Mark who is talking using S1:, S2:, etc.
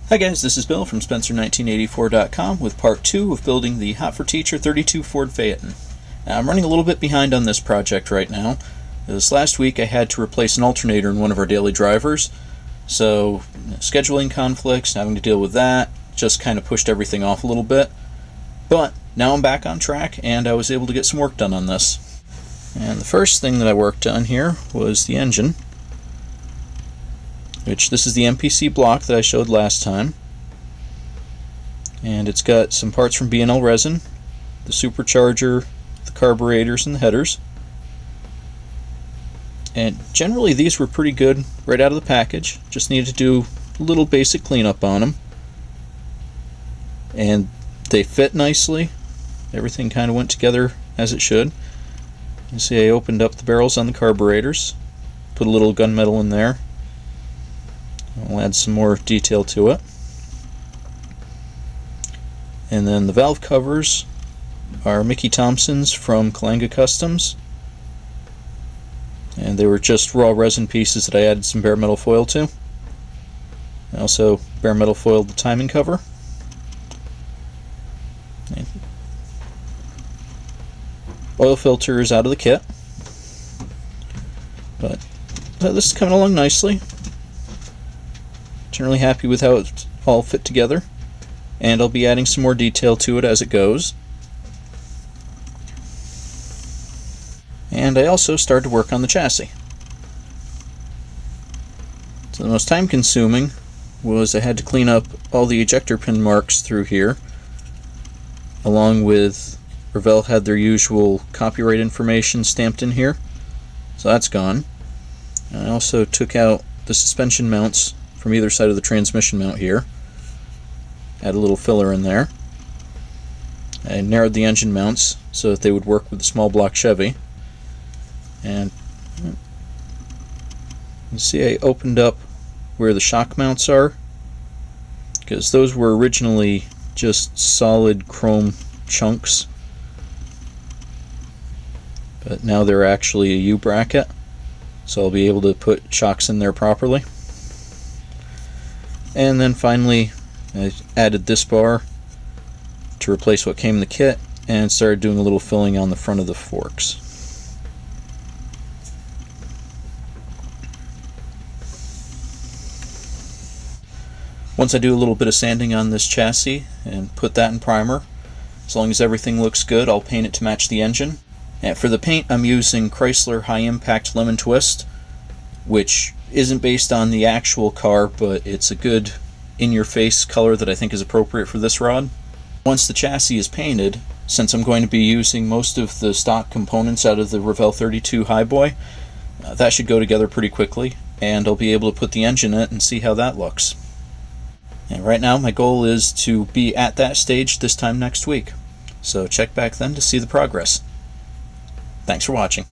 S1: Hi guys, this is Bill from Spencer1984.com with part 2 of building the Hot for Teacher 32 Ford Phaeton. Now, I'm running a little bit behind on this project right now. This last week I had to replace an alternator in one of our daily drivers, so scheduling conflicts, having to deal with that, just kind of pushed everything off a little bit. But now I'm back on track and I was able to get some work done on this. And the first thing that I worked on here was the engine, which this is the MPC block that I showed last time, and it's got some parts from B&L Resin, the supercharger, the carburetors, and the headers. And generally these were pretty good right out of the package, just needed to do a little basic cleanup on them, and they fit nicely. Everything kind of went together as it should. You see I opened up the barrels on the carburetors, put a little gunmetal in there. I'll add some more detail to it. And then the valve covers are Mickey Thompson's from Kalanga Customs, and they were just raw resin pieces that I added some bare metal foil to. I also bare metal foiled the timing cover. And oil filter is out of the kit, but this is coming along nicely. Generally happy with how it all fit together, and I'll be adding some more detail to it as it goes. And I also started to work on the chassis. So the most time consuming was I had to clean up all the ejector pin marks through here, along with Revell had their usual copyright information stamped in here, so that's gone. I also took out the suspension mounts from either side of the transmission mount here. Add a little filler in there. I narrowed the engine mounts so that they would work with the small block Chevy. And you see I opened up where the shock mounts are, because those were originally just solid chrome chunks, but now they're actually a U-bracket, so I'll be able to put shocks in there properly. And then finally I added this bar to replace what came in the kit and started doing a little filling on the front of the forks. Once I do a little bit of sanding on this chassis and put that in primer, as long as everything looks good, I'll paint it to match the engine. And for the paint I'm using Chrysler High Impact Lemon Twist, which isn't based on the actual car, but it's a good in-your-face color that I think is appropriate for this rod. Once the chassis is painted, since I'm going to be using most of the stock components out of the Revell 32 Highboy, that should go together pretty quickly, and I'll be able to put the engine in it and see how that looks. And right now my goal is to be at that stage this time next week, so check back then to see the progress. Thanks for watching.